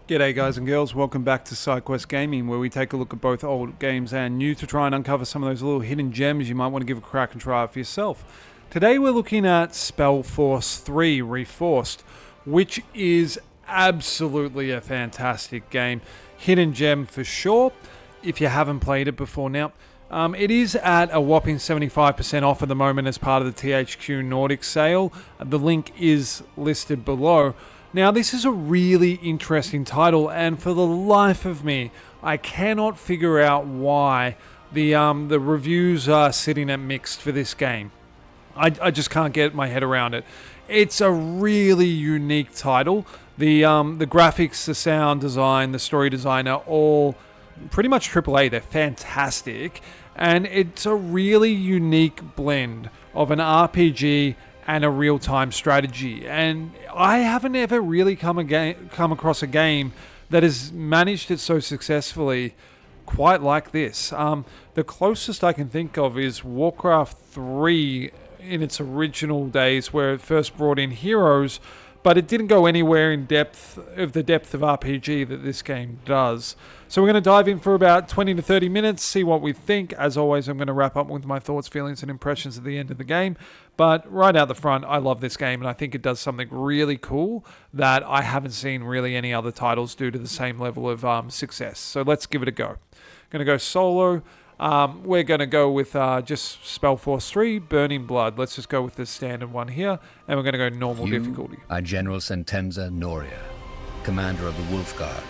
G'day guys and girls, welcome back to Sidequest Gaming, where we take a look at both old games and new to try and uncover some of those little hidden gems you might want to give a crack and try out for yourself. Today we're looking at SpellForce 3 Reforced, which is absolutely a fantastic game. Hidden gem for sure, if you haven't played it before now. It is at a whopping 75% off at the moment as part of the THQ Nordic sale. The link is listed below. Now, this is a really interesting title, and for the life of me, I cannot figure out why the reviews are sitting at mixed for this game. I just can't get my head around it. It's a really unique title. The graphics, the sound design, the story design are all pretty much AAA. They're fantastic, and it's a really unique blend of an RPG and a real-time strategy. And I haven't ever really come across a game that has managed it so successfully quite like this. The closest I can think of is Warcraft 3 in its original days, where it first brought in heroes, but it didn't go anywhere in the depth of RPG that this game does. So we're going to dive in for about 20 to 30 minutes, see what we think. As always, I'm going to wrap up with my thoughts, feelings, and impressions at the end of the game. But right out the front, I love this game, and I think it does something really cool that I haven't seen really any other titles do to the same level of success. So let's give it a go. Going to go solo. We're going to go with just SpellForce 3, Burning Blood. Let's just go with the standard one here, and we're going to go normal difficulty. Are General Sentenza Noria, commander of the Wolf Guard.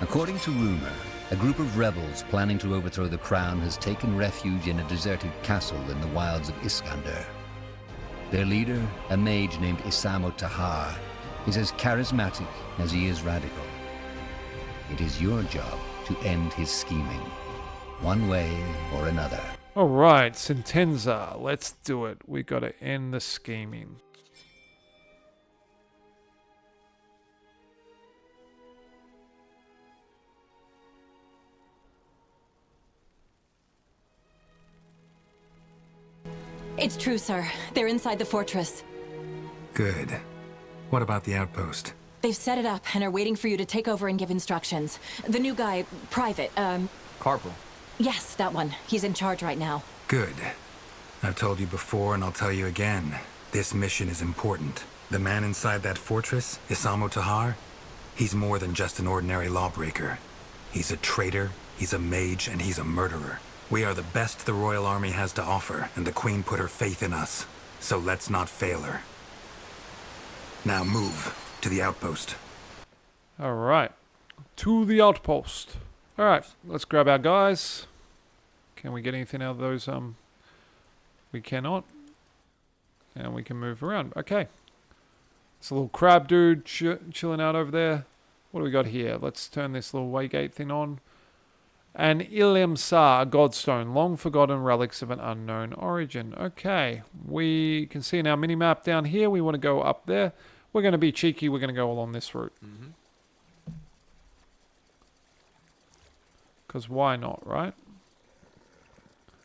According to rumor, a group of rebels planning to overthrow the crown has taken refuge in a deserted castle in the wilds of Iskander. Their leader, a mage named Isamo Tahar, is as charismatic as he is radical. It is your job to end his scheming, one way or another. Alright, Sentenza, let's do it. We got to end the scheming. It's true, sir. They're inside the fortress. Good. What about the outpost? They've set it up and are waiting for you to take over and give instructions. The new guy, Private, Corporal. Yes, that one. He's in charge right now. Good. I've told you before and I'll tell you again. This mission is important. The man inside that fortress, Isamo Tahar, he's more than just an ordinary lawbreaker. He's a traitor, he's a mage, and he's a murderer. We are the best the Royal Army has to offer, and the Queen put her faith in us. So let's not fail her. Now move to the outpost. Alright, to the outpost. Alright, let's grab our guys. Can we get anything out of those? We cannot. And we can move around. Okay. It's a little crab dude chilling out over there. What do we got here? Let's turn this little waygate thing on. An Ilemsa, a godstone, long forgotten relics of an unknown origin. Okay, we can see in our mini-map down here, we want to go up there. We're going to be cheeky, we're going to go along this route. Because why not, right?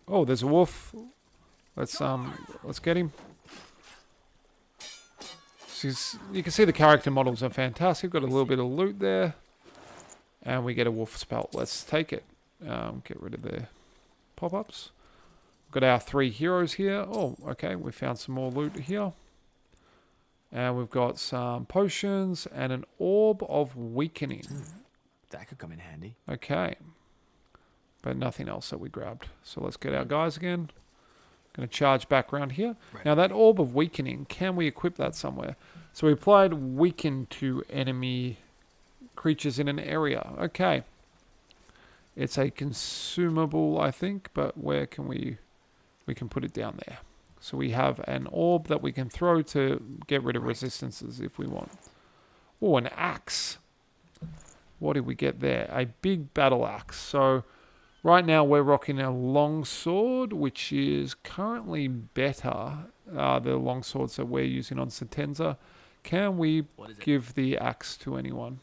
Oh, there's a wolf. Let's get him. You can see the character models are fantastic. Got a little bit of loot there. And we get a wolf spell. Let's take it. Get rid of the pop-ups. Got our 3 heroes here. Oh, okay. We found some more loot here. And we've got some potions and an orb of weakening. That could come in handy. Okay. But nothing else that we grabbed. So let's get our guys again. Going to charge back around here. Right. Now that orb of weakening, can we equip that somewhere? So we applied weaken to enemy creatures in an area. Okay. It's a consumable, I think, but where can we can put it down there. So we have an orb that we can throw to get rid of resistances if we want. Oh, an axe. What did we get there? A big battle axe. So right now we're rocking a long sword, which is currently better. The long swords that we're using on Sentenza. Can we give the axe to anyone?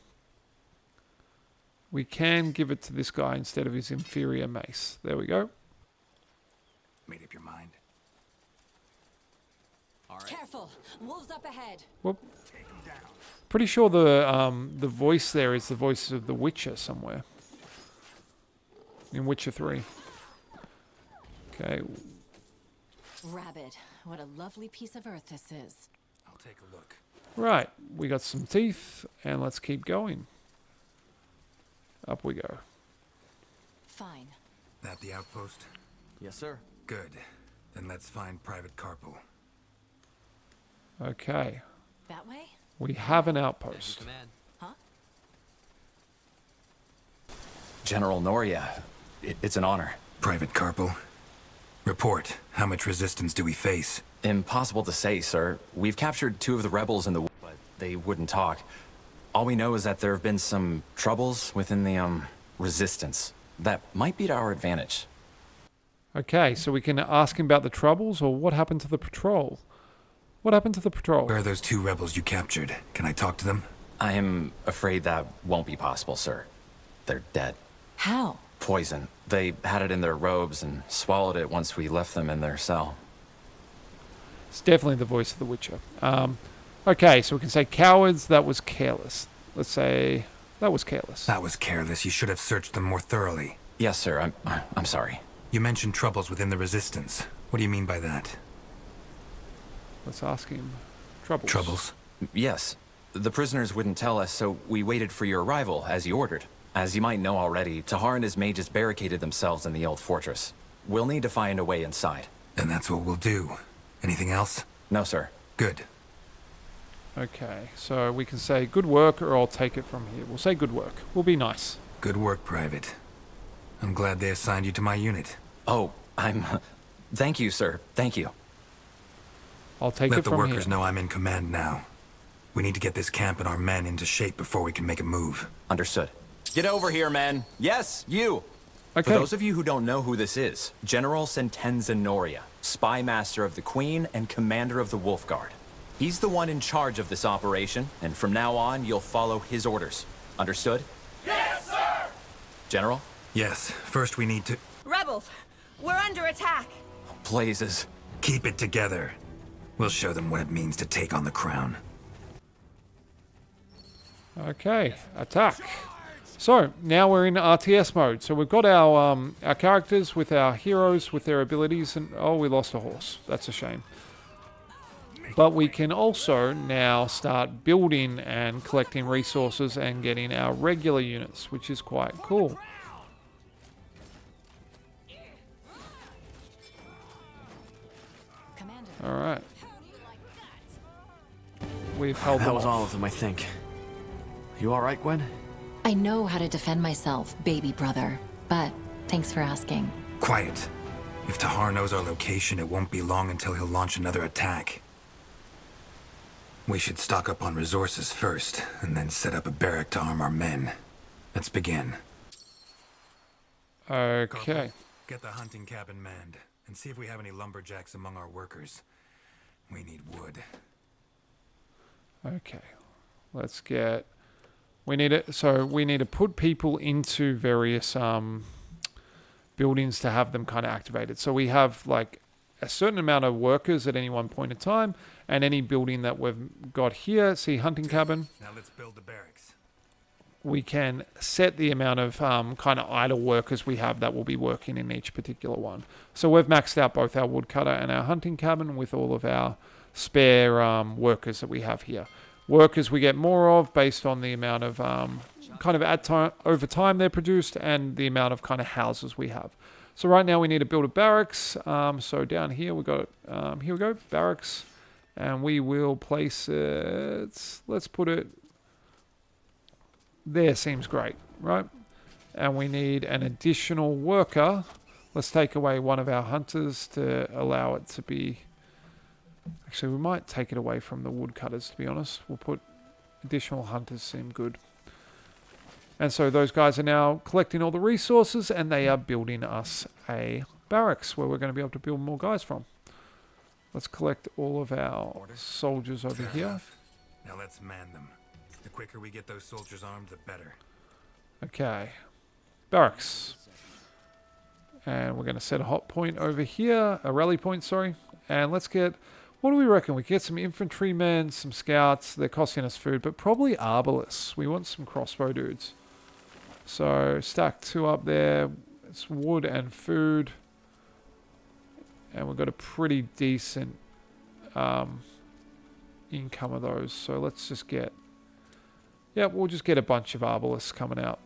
We can give it to this guy instead of his inferior mace. There we go. Made up your mind. All right. Careful! Wolves up ahead. Whoop. Pretty sure the voice there is the voice of the Witcher somewhere. In Witcher 3. Okay. Rabbit, what a lovely piece of earth this is. I'll take a look. Right. We got some teeth, and let's keep going. Up we go. Fine. That the outpost? Yes, sir. Good. Then let's find Private Carpal. Okay. That way? We have an outpost. Huh? General Noria, it's an honor. Private Carpal. Report. How much resistance do we face? Impossible to say, sir. We've captured 2 of the rebels in the... but they wouldn't talk. All we know is that there have been some troubles within the, resistance. That might be to our advantage. Okay, so we can ask him about the troubles, or what happened to the patrol? What happened to the patrol? Where are those 2 rebels you captured? Can I talk to them? I am afraid that won't be possible, sir. They're dead. How? Poison. They had it in their robes and swallowed it once we left them in their cell. It's definitely the voice of the Witcher. Okay, so we can say cowards, that was careless. Let's say that was careless. That was careless. You should have searched them more thoroughly. Yes, sir. I'm sorry. You mentioned troubles within the Resistance. What do you mean by that? Let's ask him. Troubles. Troubles? Yes. The prisoners wouldn't tell us, so we waited for your arrival, as you ordered. As you might know already, Tahar and his mages barricaded themselves in the old fortress. We'll need to find a way inside. And that's what we'll do. Anything else? No, sir. Good. Okay, so we can say good work, or I'll take it from here. We'll say good work. We'll be nice. Good work, Private. I'm glad they assigned you to my unit. Oh, Thank you, sir. Thank you. I'll take Let it the from workers here. know I'm in command now. We need to get this camp and our men into shape before we can make a move. Understood. Get over here, men. Yes, you. Okay. For those of you who don't know who this is, General Sentenza Noria, spy master of the Queen and commander of the Wolf Guard. He's the one in charge of this operation, and from now on, you'll follow his orders. Understood? Yes, sir! General? Yes, first we need to... Rebels, we're under attack. Blazes. keep it together. We'll show them what it means to take on the crown. Okay, attack. So now we're in RTS mode. So we've got our characters with our heroes with their abilities, and oh, we lost a horse. That's a shame. But we can also now start building and collecting resources and getting our regular units, which is quite cool. All right. We've held That them was off. all of them, I think. You all right, Gwen? I know how to defend myself, baby brother, but thanks for asking. Quiet. If Tahar knows our location, it won't be long until he'll launch another attack. We should stock up on resources first, and then set up a barrack to arm our men. Let's begin. Okay. Get the hunting cabin manned, and see if we have any lumberjacks among our workers. We need wood. Okay. Let's get... We need it. So we need to put people into various buildings to have them kind of activated. So we have like a certain amount of workers at any one point in time, and any building that we've got here. See, hunting cabin. Now let's build the barracks. We can set the amount of kind of idle workers we have that will be working in each particular one. So we've maxed out both our woodcutter and our hunting cabin with all of our spare workers that we have here. Workers we get more of based on the amount of kind of over time they're produced and the amount of kind of houses we have. So right now we need to build a barracks. So down here we got here we go, barracks, and we will place it. Let's put it there. Seems great, right? And we need an additional worker. Let's take away one of our hunters to allow it to be. Actually, we might take it away from the woodcutters, to be honest. We'll put additional hunters, seem good. And so those guys are now collecting all the resources, and they are building us a barracks where we're going to be able to build more guys from. Let's collect all of our soldiers over here. Enough. Now let's man them. The quicker we get those soldiers armed, the better. Okay. Barracks. And we're going to set a hot point over here, a rally point, sorry. And let's get What do we reckon? We can get some infantrymen, some scouts. They're costing us food, but probably arbalists. We want some crossbow dudes. So stack 2 up there. It's wood and food. And we've got a pretty decent income of those. So let's just get... Yeah, we'll just get a bunch of arbalists coming out.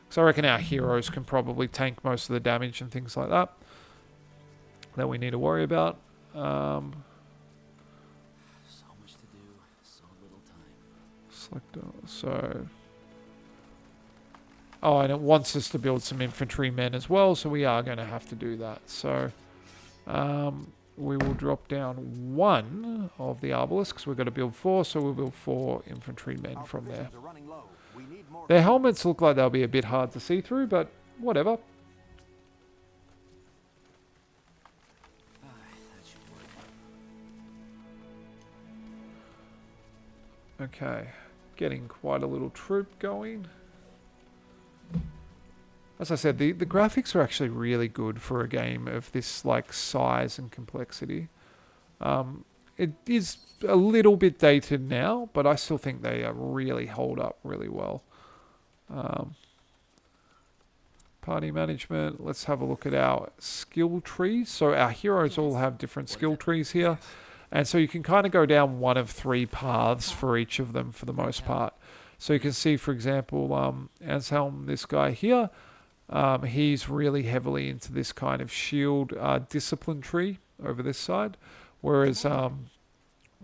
So I reckon our heroes can probably tank most of the damage and things like that we need to worry about. So much to do, so little time. Select so... Oh, and it wants us to build some infantrymen as well, so we are going to have to do that. So we will drop down 1 of the obelisks. We've got to build 4, so we'll build 4 infantrymen from there. Their helmets look like they'll be a bit hard to see through, but whatever. Okay, getting quite a little troop going. As I said, the graphics are actually really good for a game of this like size and complexity. It is a little bit dated now, but I still think they really hold up really well. Party management. Let's have a look at our skill trees. So our heroes all have different skill trees here. And so you can kind of go down one of 3 paths for each of them for the most part. So you can see, for example, Anselm, this guy here, he's really heavily into this kind of shield discipline tree over this side. Whereas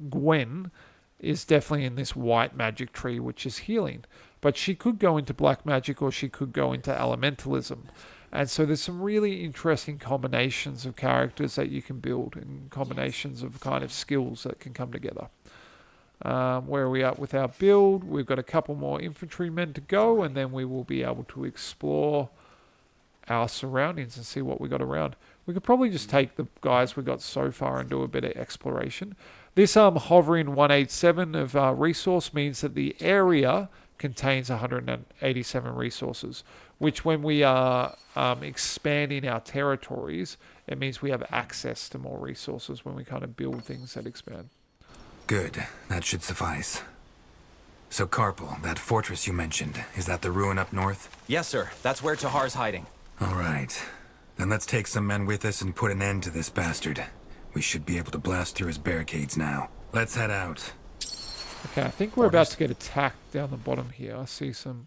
Gwen is definitely in this white magic tree, which is healing. But she could go into black magic or she could go into elementalism. And so there's some really interesting combinations of characters that you can build and combinations of kind of skills that can come together. Where are we at with our build? We've got a couple more infantrymen to go, and then we will be able to explore our surroundings and see what we got around. We could probably just take the guys we got so far and do a bit of exploration. This hovering 187 of resource means that the area contains 187 resources, which when we are expanding our territories, it means we have access to more resources when we kind of build things that expand. Good. That should suffice. So Carpal, that fortress you mentioned, is that the ruin up north? Yes, sir. That's where Tahar's hiding. All right. Then let's take some men with us and put an end to this bastard. We should be able to blast through his barricades now. Let's head out. Okay, I think we're about to get attacked down the bottom here. I see some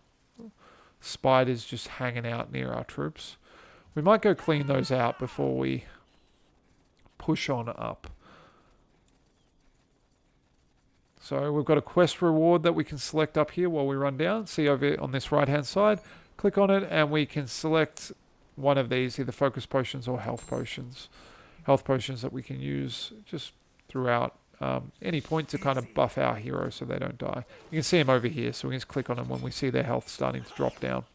spiders just hanging out near our troops. We might go clean those out before we push on up. So we've got a quest reward that we can select up here while we run down. See over on this right hand side. Click on it and we can select one of these, either focus potions or health potions. Health potions that we can use just throughout any point to kind of buff our hero so they don't die. You can see them over here, so we can just click on them when we see their health starting to drop down.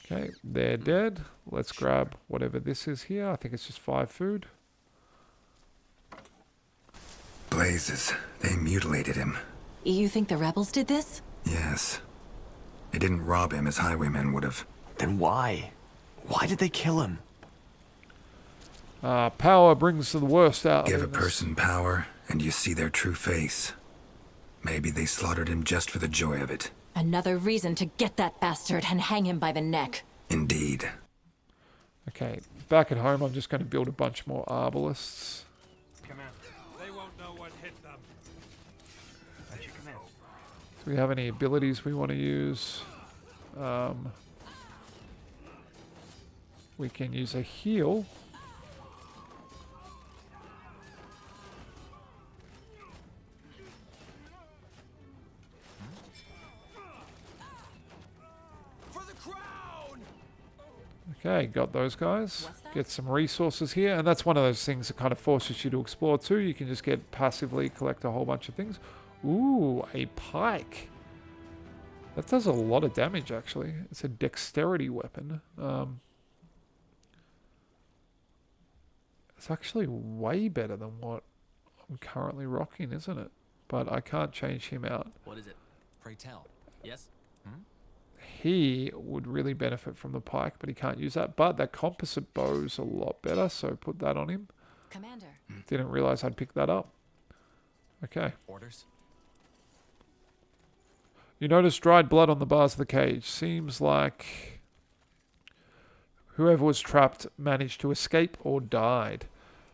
Okay, they're dead. Let's grab whatever this is here. I think it's just 5 food. Blazes. They mutilated him. You think the rebels did this? Yes. They didn't rob him as highwaymen would have. Then why? Why did they kill him? Power brings the worst out Give of a person power, and you see their true face. Maybe they slaughtered him just for the joy of it. Another reason to get that bastard and hang him by the neck. Indeed. Okay, back at home, I'm just going to build a bunch more arbalists. They won't know what hit them. Do we have any abilities we want to use? We can use a heal. Okay, got those guys. Get some resources here. And that's one of those things that kind of forces you to explore too. You can just get passively collect a whole bunch of things. Ooh, a pike. That does a lot of damage, actually. It's a dexterity weapon. It's actually way better than what I'm currently rocking, isn't it? But I can't change him out. What is it? Pray tell. Yes? He would really benefit from the pike, but he can't use that. But that composite bow's a lot better, so put that on him. Commander. Didn't realize I'd picked that up. Okay. Orders? You notice dried blood on the bars of the cage. Seems like whoever was trapped managed to escape or died.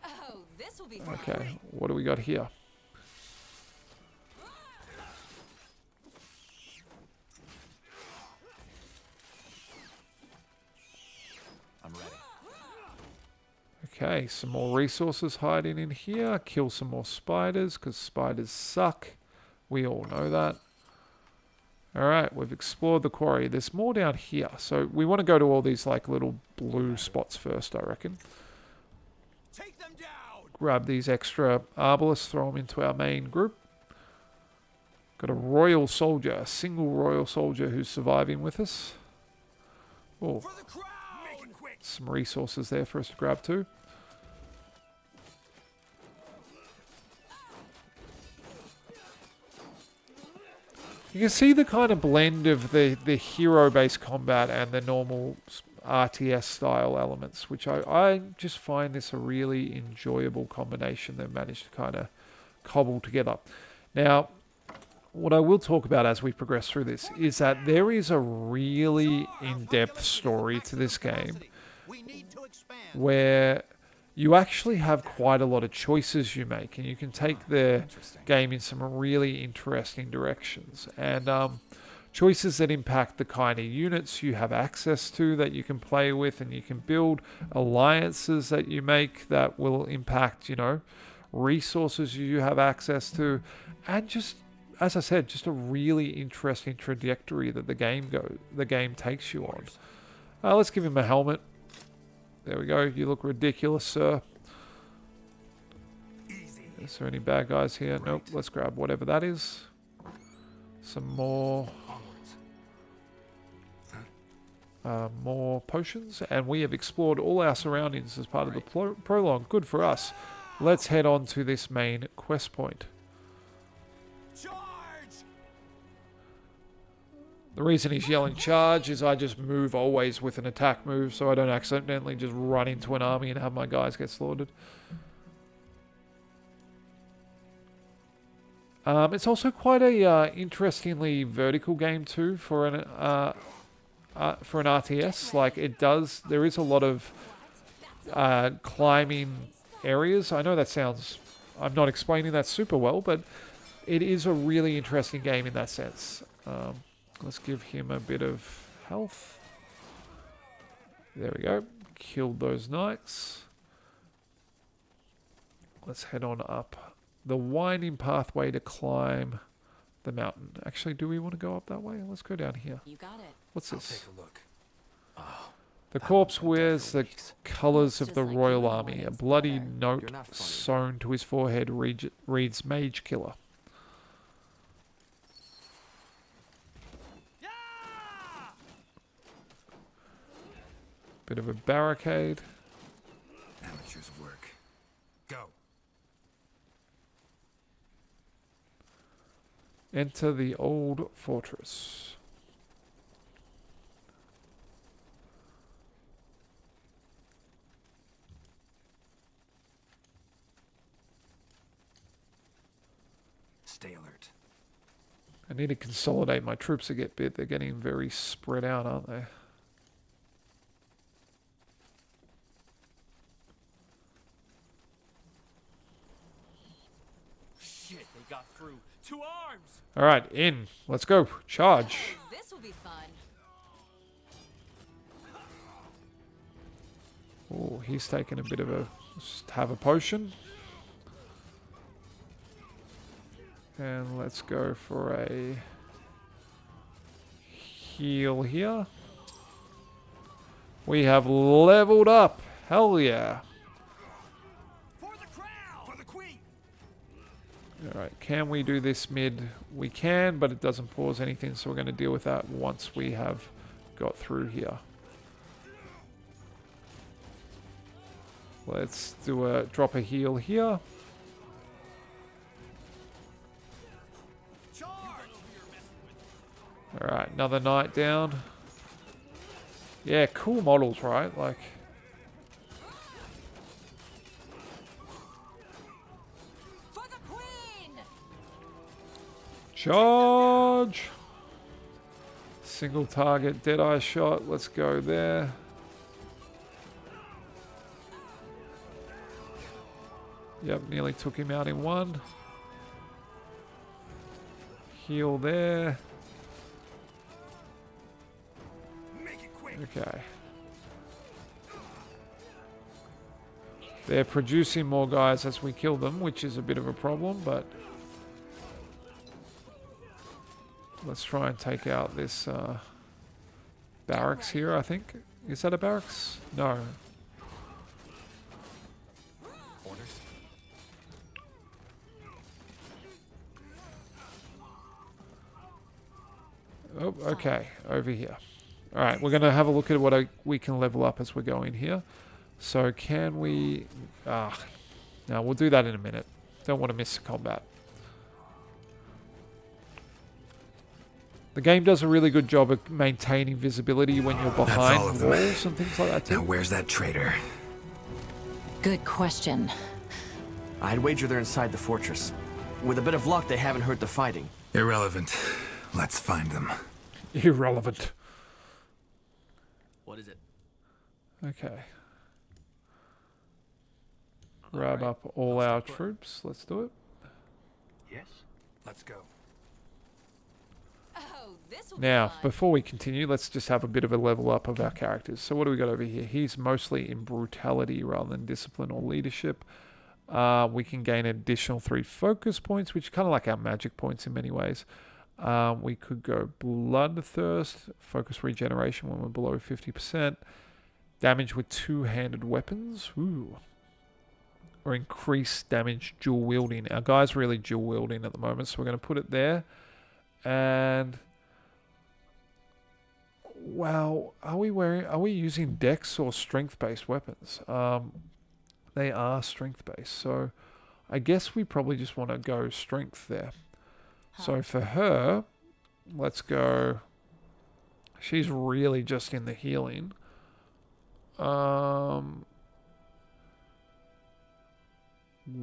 Oh, this will be fun. Okay, what do we got here? I'm ready. Okay, some more resources hiding in here. Kill some more spiders, because spiders suck. We all know that. Alright, we've explored the quarry. There's more down here. So we want to go to all these like little blue spots first, I reckon. Take them down. Grab these extra arbalists, throw them into our main group. Got a royal soldier, a single royal soldier who's surviving with us. Oh, For the crowd. Make it quick. some resources there for us to grab too. You can see the kind of blend of the hero-based combat and the normal RTS style elements, which I just find this a really enjoyable combination they've managed to kind of cobble together. Now, what I will talk about as we progress through this is that there is a really in-depth story to this game where you actually have quite a lot of choices you make, and you can take the game in some really interesting directions. And choices that impact the kind of units you have access to that you can play with, and you can build alliances that you make that will impact, you know, resources you have access to, and just, as I said, just a really interesting trajectory that the game takes you on. Let's give him a helmet. There we go. You look ridiculous, sir. Is there any bad guys here? Nope. Let's grab whatever that is. Some more potions, and we have explored all our surroundings as part of the prologue. Good for us. Let's head on to this main quest point. The reason he's yelling charge is I just move always with an attack move, so I don't accidentally just run into an army and have my guys get slaughtered. It's also quite a interestingly vertical game too for an RTS. Like there is a lot of climbing areas. I know that sounds, I'm not explaining that super well, but it is a really interesting game in that sense. Let's give him a bit of health. There we go. Killed those knights. Let's head on up the winding pathway to climb the mountain. Actually, do we want to go up that way? Let's go down here. You got it. What's this? Take a look. The corpse wears the colours of the royal army. A bloody note sewn to his forehead reads Mage Killer. Bit of a barricade. Amateur's work. Go. Enter the old fortress. Stay alert. I need to consolidate my troops a bit. They're getting very spread out, aren't they? Shit, they got through. 2 arms! Alright, in. Let's go. Charge. This will be fun. Oh, he's taking a bit of a... Just have a potion. And let's go for a heal here. We have leveled up. Hell yeah. For the crown. For the queen. Alright, can we do this mid? We can, but it doesn't pause anything, so we're going to deal with that once we have got through here. Let's drop a heal here. Alright, another knight down. Yeah, cool models, right? Like... Charge! Single target, deadeye shot. Let's go there. Yep, nearly took him out in one. Heal there. Make it quick. Okay. They're producing more guys as we kill them, which is a bit of a problem, but let's try and take out this barracks here, I think. Is that a barracks? No. Orders? Oh, okay. Over here. Alright, we're going to have a look at what we can level up as we're going here. So can we... no, we'll do that in a minute. Don't want to miss combat. The game does a really good job of maintaining visibility when you're behind all of them. walls and things like that too. Now where's that traitor? Good question. I'd wager they're inside the fortress. With a bit of luck, they haven't heard the fighting. Irrelevant. Let's find them. Irrelevant. What is it? Okay. Grab up all our troops. Let's do it. Yes. Let's go. Oh, this will Now, be fun. before we continue, let's just have a bit of a level up of our characters. So what do we got over here? He's mostly in brutality rather than discipline or leadership. We can gain an additional 3 focus points, which is kind of like our magic points in many ways. We could go bloodthirst, focus regeneration when we're below 50%. Damage with 2-handed weapons. Ooh. Or increase damage dual wielding. Our guy's really dual wielding at the moment, so we're going to put it there. And wow, are we using dex or strength based weapons? They are strength based, so I guess we probably just want to go strength there. So for her, let's go. She's really just in the healing.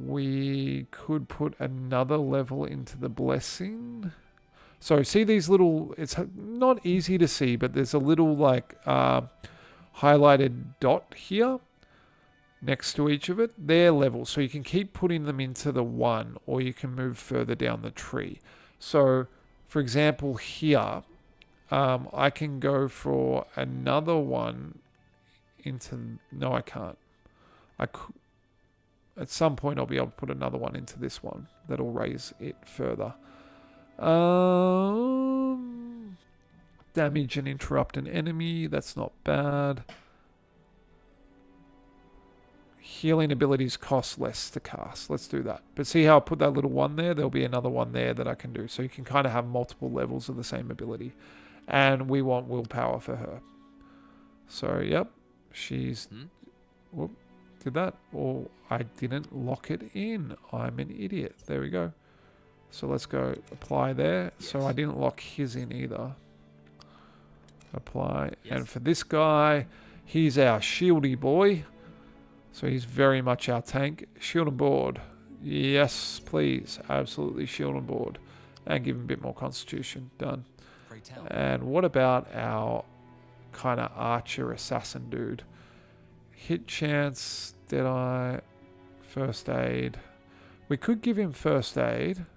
We could put another level into the blessing. So see these little, it's not easy to see, but there's a little like highlighted dot here next to each of it. They're levels, so you can keep putting them into the 1, or you can move further down the tree. So for example here, I can go for another one into, no I can't. I could. At some point, I'll be able to put another one into this one. That'll raise it further. Damage and interrupt an enemy. That's not bad. Healing abilities cost less to cast. Let's do that. But see how I put that little one there? There'll be another one there that I can do. So you can kind of have multiple levels of the same ability. And we want willpower for her. So, yep. She's... Whoop. Did that, or I didn't lock it in. I'm an idiot. There we go. So let's go apply there. Yes. So I didn't lock his in either. Apply. Yes. And for this guy, he's our shieldy boy. So he's very much our tank. Shield and board. Yes, please. Absolutely shield and board. And give him a bit more constitution. Done. And what about our kind of archer assassin dude? Hit chance... Deadeye, first aid. We could give him first aid.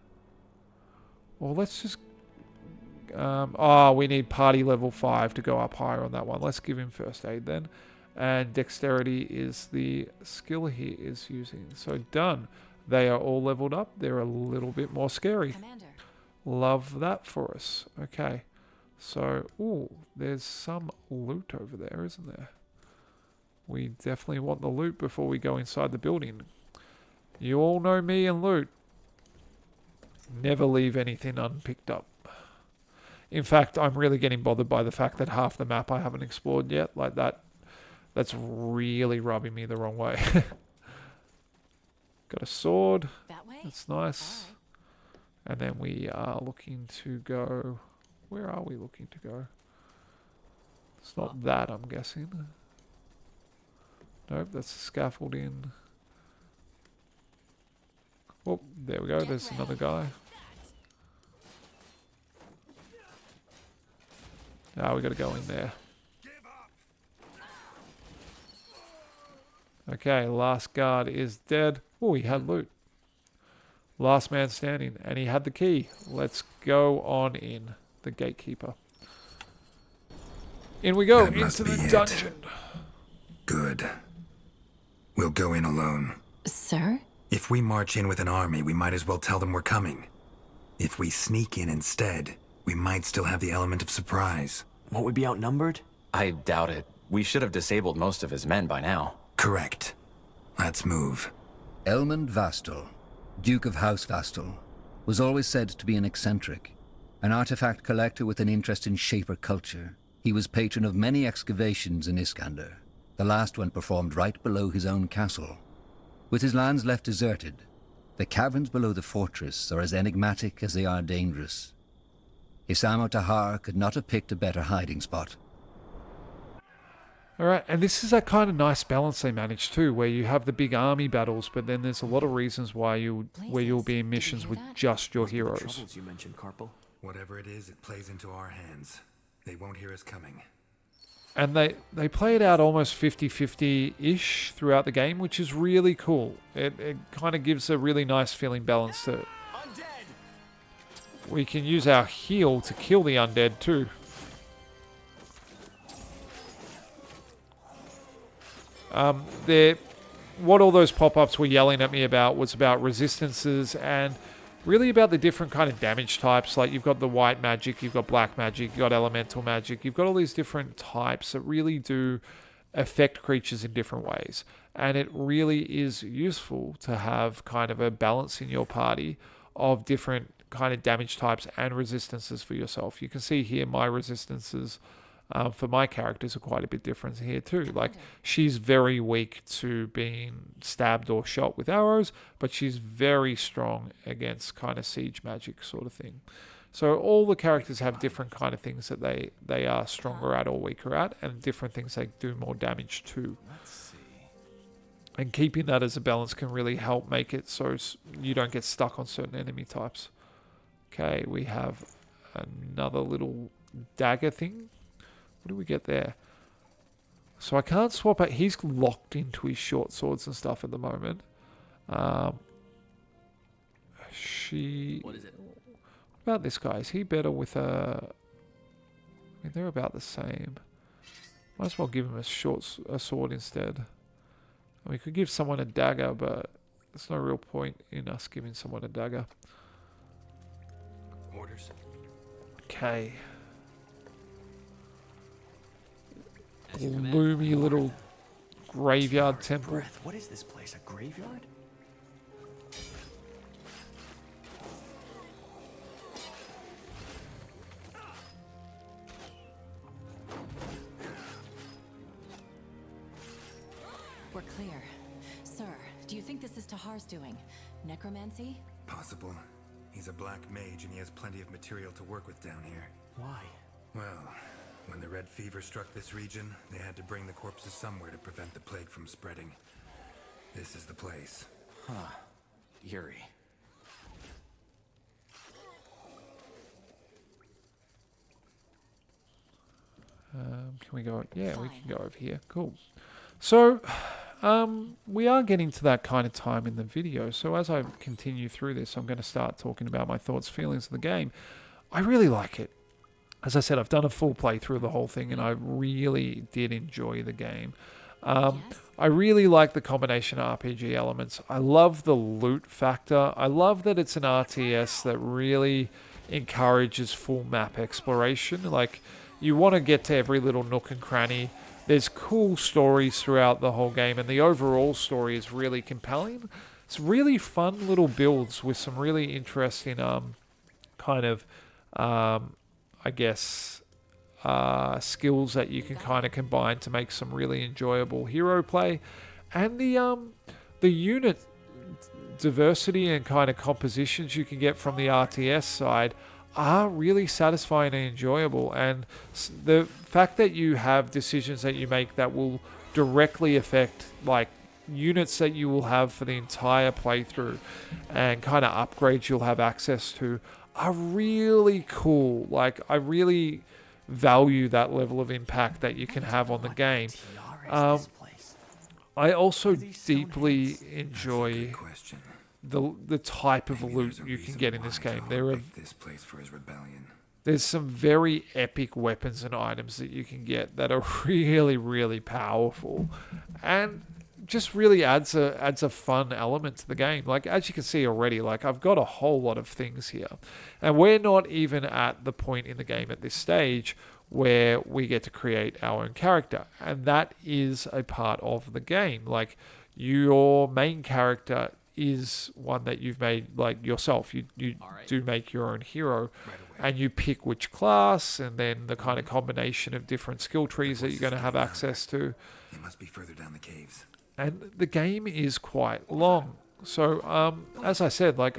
Or let's just... we need party level 5 to go up higher on that one. Let's give him first aid then. And dexterity is the skill he is using. So done. They are all leveled up. They're a little bit more scary. Commander. Love that for us. Okay. So, ooh, there's some loot over there, isn't there? We definitely want the loot before we go inside the building. You all know me and loot. Never leave anything unpicked up. In fact, I'm really getting bothered by the fact that half the map I haven't explored yet. Like that. That's really rubbing me the wrong way. Got a sword. That way? That's nice. Right. And then we are looking to go... Where are we looking to go? It's not that, I'm guessing. Nope, that's the scaffolding. Oh, there we go. There's another guy. Now we got to go in there. Okay, last guard is dead. Oh, he had loot. Last man standing, and he had the key. Let's go on in. The gatekeeper. In we go, That must into the be it. dungeon. Good. We'll go in alone. Sir? If we march in with an army, we might as well tell them we're coming. If we sneak in instead, we might still have the element of surprise. Won't we be outnumbered? I doubt it. We should have disabled most of his men by now. Correct. Let's move. Elmund Vastal, Duke of House Vastal, was always said to be an eccentric, an artifact collector with an interest in Shaper culture. He was patron of many excavations in Iskander, the last one performed right below his own castle. With his lands left deserted, the caverns below the fortress are as enigmatic as they are dangerous. Isamo Tahar could not have picked a better hiding spot. Alright, and this is that kind of nice balance they managed too, where you have the big army battles, but then there's a lot of reasons why you'll be in missions with just your heroes. Troubles you mentioned, Carpal. Whatever it is, it plays into our hands. They won't hear us coming. And they play it out almost 50-50-ish throughout the game, which is really cool. It kind of gives a really nice feeling balance to it. We can use our heal to kill the undead too. What all those pop-ups were yelling at me about was about resistances and really about the different kind of damage types. Like you've got the white magic, you've got black magic, you've got elemental magic, you've got all these different types that really do affect creatures in different ways. And it really is useful to have kind of a balance in your party of different kind of damage types and resistances for yourself. You can see here my resistances for my characters are quite a bit different here too. Like she's very weak to being stabbed or shot with arrows, but she's very strong against kind of siege magic sort of thing. So all the characters have different kind of things that they are stronger at or weaker at, and different things they do more damage to. And keeping that as a balance can really help make it so you don't get stuck on certain enemy types. Okay, we have another little dagger thing. What do we get there? So I can't swap out. He's locked into his short swords and stuff at the moment. What is it? What about this guy? Is he better with a... I mean, they're about the same. Might as well give him a sword instead. And we could give someone a dagger, but there's no real point in us giving someone a dagger. Orders. Okay. Gloomy little graveyard temple. Breath. What is this place? A graveyard? We're clear. Sir, do you think this is Tahar's doing? Necromancy? Possible. He's a black mage and he has plenty of material to work with down here. Why? Well, when the red fever struck this region, they had to bring the corpses somewhere to prevent the plague from spreading. This is the place. Huh. Eerie. Can we go? Yeah, we can go over here. Cool. So, we are getting to that kind of time in the video. So as I continue through this, I'm going to start talking about my thoughts, feelings of the game. I really like it. As I said, I've done a full playthrough of the whole thing, and I really did enjoy the game. I really like the combination of RPG elements. I love the loot factor. I love that it's an RTS that really encourages full map exploration. Like, you want to get to every little nook and cranny. There's cool stories throughout the whole game, and the overall story is really compelling. It's really fun little builds with some really interesting kind of, I guess, skills that you can kind of combine to make some really enjoyable hero play. And the unit diversity and kind of compositions you can get from the RTS side are really satisfying and enjoyable. And the fact that you have decisions that you make that will directly affect like units that you will have for the entire playthrough and kind of upgrades you'll have access to are really cool. Like, I really value that level of impact that you can have on the game. I also deeply enjoy Question. the type of loot you can get in this game. This place for his rebellion. There's some very epic weapons and items that you can get that are really, really powerful, and just really adds a fun element to the game. Like, as you can see already, like, I've got a whole lot of things here, and we're not even at the point in the game at this stage where we get to create our own character, and that is a part of the game. Like, your main character is one that you've made, like, yourself. You do make your own hero, and you pick which class, and then the kind of combination of different skill trees that you're going to have access to. It must be further down the caves. And the game is quite long. So, as I said, like,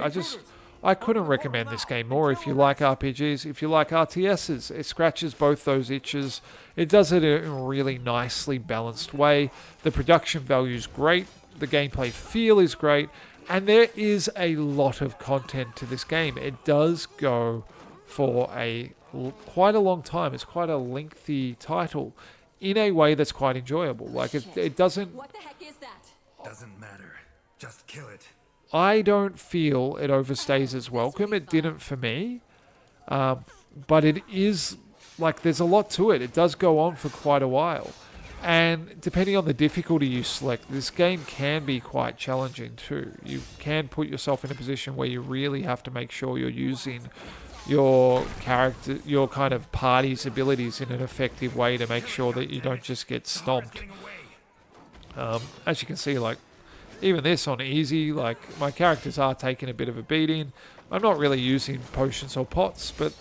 I couldn't recommend this game more. If you like RPGs, if you like RTSs, it scratches both those itches. It does it in a really nicely balanced way. The production value is great. The gameplay feel is great. And there is a lot of content to this game. It does go for quite a long time. It's quite a lengthy title in a way that's quite enjoyable. Like, it doesn't... What the heck is that? Doesn't matter. Just kill it. I don't feel it overstays its welcome. It didn't for me. But it is, like, there's a lot to it. It does go on for quite a while. And depending on the difficulty you select, this game can be quite challenging too. You can put yourself in a position where you really have to make sure you're using your character, your kind of party's abilities in an effective way to make sure that you don't just get stomped. As you can see, like, even this on easy, like, my characters are taking a bit of a beating. I'm not really using potions or pots, but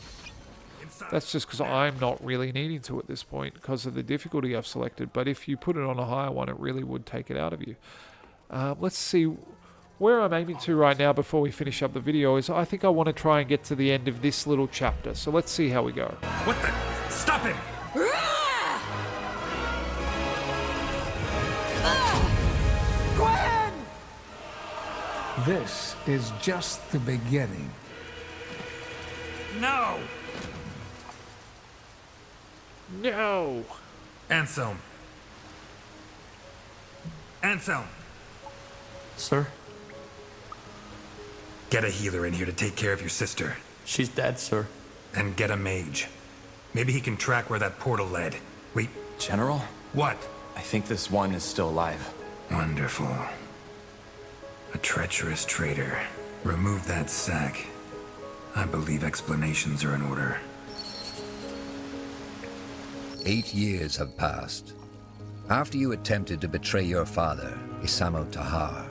that's just because I'm not really needing to at this point because of the difficulty I've selected. But if you put it on a higher one, it really would take it out of you. Let's see where I'm aiming to right now before we finish up the video is I think I want to try and get to the end of this little chapter. So let's see how we go. What the? Stop him! Gwen! This is just the beginning. No! No! Anselm. Anselm! Sir? Get a healer in here to take care of your sister. She's dead, sir. And get a mage. Maybe he can track where that portal led. Wait, General, what? I think this one is still alive. Wonderful. A treacherous traitor. Remove that sack. I believe explanations are in order. 8 years have passed. After you attempted to betray your father, Isamo Tahar,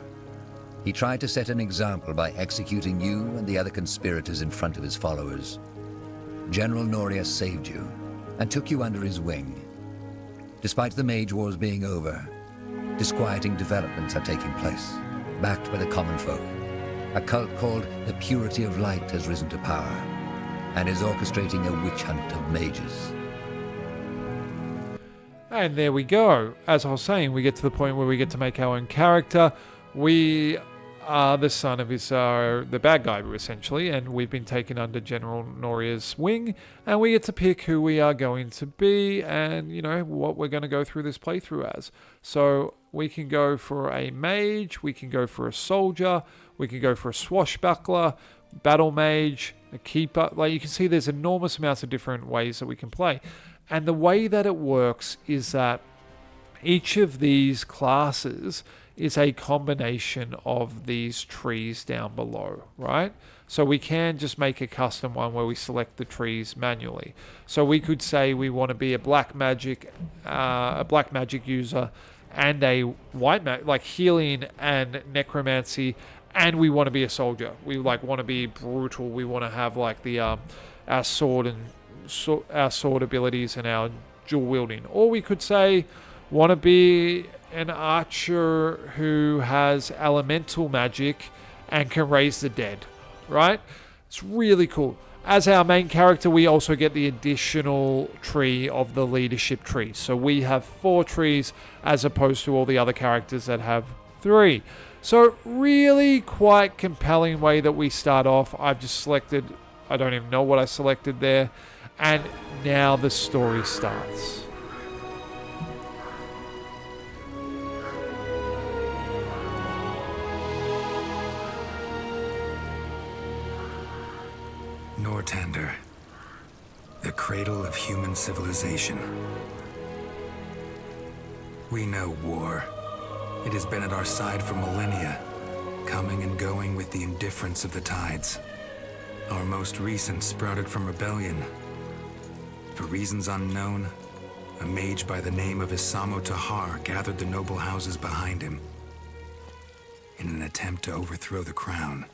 he tried to set an example by executing you and the other conspirators in front of his followers. General Noria saved you and took you under his wing. Despite the Mage Wars being over, disquieting developments are taking place, backed by the common folk. A cult called the Purity of Light has risen to power and is orchestrating a witch hunt of mages. And there we go. As I was saying, we get to the point where we get to make our own character. We are the son of the bad guy, essentially, and we've been taken under General Noria's wing, and we get to pick who we are going to be and, you know, what we're going to go through this playthrough as. So we can go for a mage, we can go for a soldier, we can go for a swashbuckler, battle mage, a keeper. Like, you can see there's enormous amounts of different ways that we can play. And the way that it works is that each of these classes is a combination of these trees down below, right? So we can just make a custom one where we select the trees manually. So we could say we want to be a black magic user and a white like healing and necromancy, and we want to be a soldier. We like want to be brutal. We want to have like the our sword abilities and our dual wielding. Or we could say want to be an archer who has elemental magic and can raise the dead, right? It's really cool. As our main character, we also get the additional tree of the leadership tree. So we have 4 trees as opposed to all the other characters that have 3. So really quite compelling way that we start off. I've just selected, I don't even know what I selected there. And now the story starts. Nortander, the cradle of human civilization. We know war. It has been at our side for millennia, coming and going with the indifference of the tides. Our most recent sprouted from rebellion. For reasons unknown, a mage by the name of Isamo Tahar gathered the noble houses behind him in an attempt to overthrow the crown.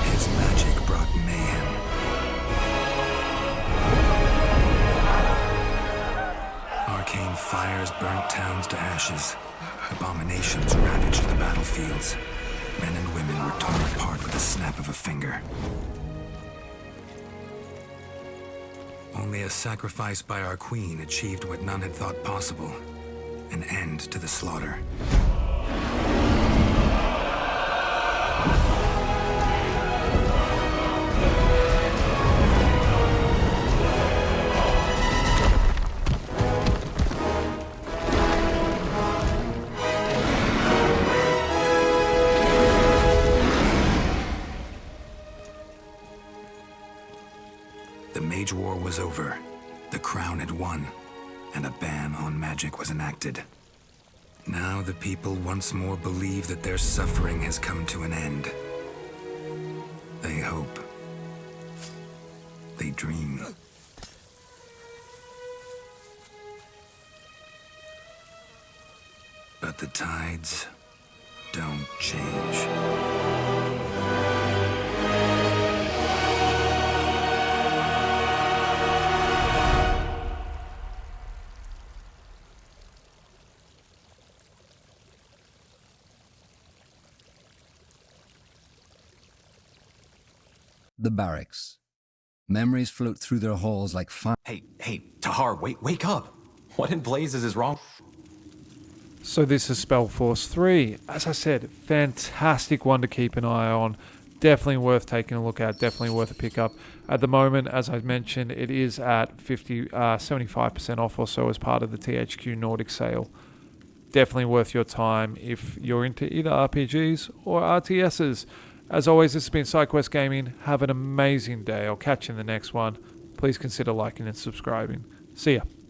His magic brought mayhem. Arcane fires burnt towns to ashes. Abominations ravaged the battlefields. Men and women were torn apart with the snap of a finger. Only a sacrifice by our queen achieved what none had thought possible: an end to the slaughter. The Mage War was over. The crown had won, and a ban on magic was enacted. Now the people once more believe that their suffering has come to an end. They hope. They dream. But the tides don't change. The barracks. Memories float through their halls like fire. Hey, Tahar, wake up! What in blazes is wrong? So this is SpellForce 3. As I said, fantastic one to keep an eye on. Definitely worth taking a look at. Definitely worth a pickup. At the moment, as I mentioned, it is at 75% off or so as part of the THQ Nordic sale. Definitely worth your time if you're into either RPGs or RTSs. As always, this has been Sidequest Gaming. Have an amazing day. I'll catch you in the next one. Please consider liking and subscribing. See ya.